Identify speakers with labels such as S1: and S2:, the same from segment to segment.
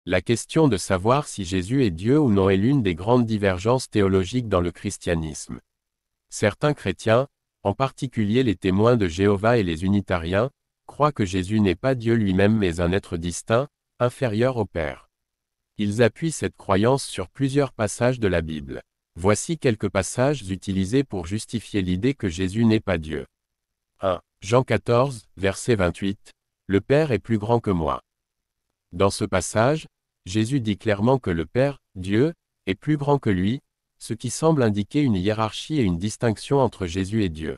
S1: La question de savoir si Jésus est Dieu ou non est l'une des grandes divergences théologiques dans le christianisme. Certains chrétiens, en particulier les témoins de Jéhovah et les unitariens, croient que Jésus n'est pas Dieu lui-même mais un être distinct, inférieur au Père. Ils appuient cette croyance sur plusieurs passages de la Bible. Voici quelques passages utilisés pour justifier l'idée que Jésus n'est pas Dieu. 1. Jean 14, verset 28. Le Père est plus grand que moi. Dans ce passage, Jésus dit clairement que le Père, Dieu, est plus grand que lui, ce qui semble indiquer une hiérarchie et une distinction entre Jésus et Dieu.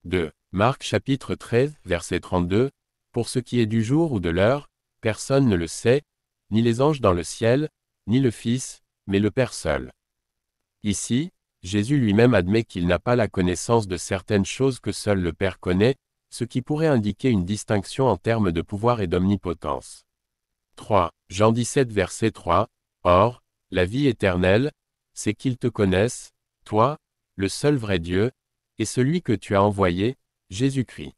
S1: 2. Marc chapitre 13, verset 32. Pour ce qui est du jour ou de l'heure, personne ne le sait, ni les anges dans le ciel, ni le Fils, mais le Père seul. Ici, Jésus lui-même admet qu'il n'a pas la connaissance de certaines choses que seul le Père connaît, ce qui pourrait indiquer une distinction en termes de pouvoir et d'omnipotence. 3. Jean 17 verset 3. Or, la vie éternelle, c'est qu'ils te connaissent, toi, le seul vrai Dieu, et celui que tu as envoyé, Jésus-Christ.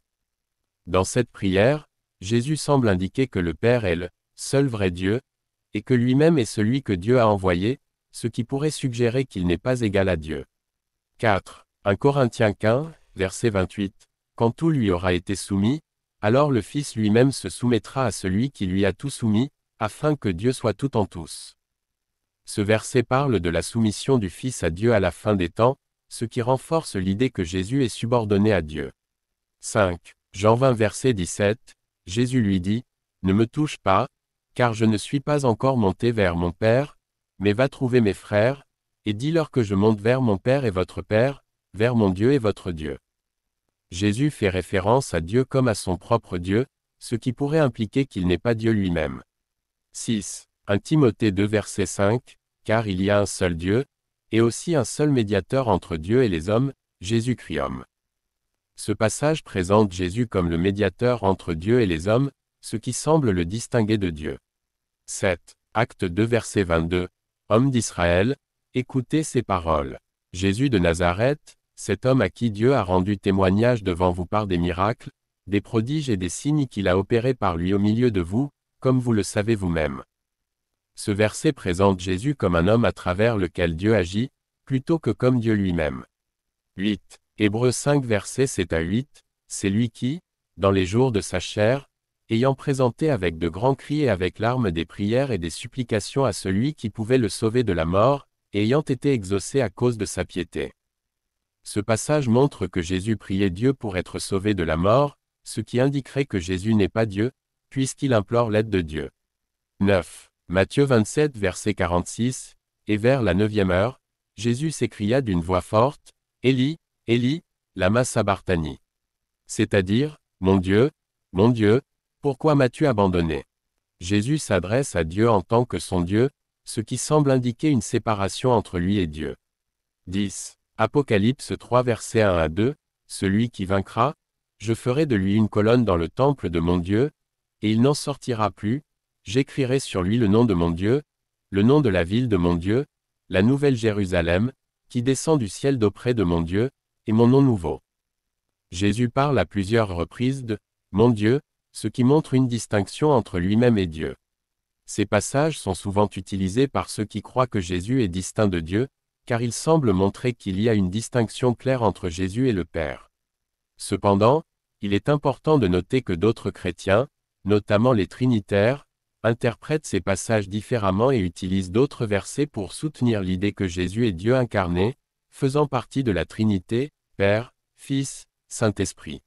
S1: Dans cette prière, Jésus semble indiquer que le Père est le seul vrai Dieu, et que lui-même est celui que Dieu a envoyé, ce qui pourrait suggérer qu'il n'est pas égal à Dieu. 4. 1 Corinthiens 15, verset 28. Quand tout lui aura été soumis, alors le Fils lui-même se soumettra à celui qui lui a tout soumis, afin que Dieu soit tout en tous. Ce verset parle de la soumission du Fils à Dieu à la fin des temps, ce qui renforce l'idée que Jésus est subordonné à Dieu. 5. Jean 20 verset 17. Jésus lui dit, « Ne me touche pas, car je ne suis pas encore monté vers mon Père, mais va trouver mes frères, et dis-leur que je monte vers mon Père et votre Père, vers mon Dieu et votre Dieu. » Jésus fait référence à Dieu comme à son propre Dieu, ce qui pourrait impliquer qu'il n'est pas Dieu lui-même. 6. 1 Timothée 2 verset 5, car il y a un seul Dieu, et aussi un seul médiateur entre Dieu et les hommes, Jésus-Christ homme. Ce passage présente Jésus comme le médiateur entre Dieu et les hommes, ce qui semble le distinguer de Dieu. 7. Acte 2 verset 22. Homme d'Israël, écoutez ces paroles. Jésus de Nazareth, cet homme à qui Dieu a rendu témoignage devant vous par des miracles, des prodiges et des signes qu'il a opérés par lui au milieu de vous, comme vous le savez vous-même. Ce verset présente Jésus comme un homme à travers lequel Dieu agit, plutôt que comme Dieu lui-même. 8. Hébreux 5 versets 7 à 8, c'est lui qui, dans les jours de sa chair, ayant présenté avec de grands cris et avec larmes des prières et des supplications à celui qui pouvait le sauver de la mort, et ayant été exaucé à cause de sa piété. Ce passage montre que Jésus priait Dieu pour être sauvé de la mort, ce qui indiquerait que Jésus n'est pas Dieu, puisqu'il implore l'aide de Dieu. 9. Matthieu 27 verset 46, et vers la 9e heure, Jésus s'écria d'une voix forte, « Élie, Élie, lama sabachthani » c'est-à-dire, « Mon Dieu, pourquoi m'as-tu abandonné ?» Jésus s'adresse à Dieu en tant que son Dieu, ce qui semble indiquer une séparation entre lui et Dieu. 10. Apocalypse 3 versets 1 à 2, celui qui vaincra, je ferai de lui une colonne dans le temple de mon Dieu, et il n'en sortira plus, j'écrirai sur lui le nom de mon Dieu, le nom de la ville de mon Dieu, la nouvelle Jérusalem, qui descend du ciel d'auprès de mon Dieu, et mon nom nouveau. Jésus parle à plusieurs reprises de « mon Dieu », ce qui montre une distinction entre lui-même et Dieu. Ces passages sont souvent utilisés par ceux qui croient que Jésus est distinct de Dieu, car ils semblent montrer qu'il y a une distinction claire entre Jésus et le Père. Cependant, il est important de noter que d'autres chrétiens, notamment les trinitaires, interprètent ces passages différemment et utilisent d'autres versets pour soutenir l'idée que Jésus est Dieu incarné, faisant partie de la Trinité, Père, Fils, Saint-Esprit.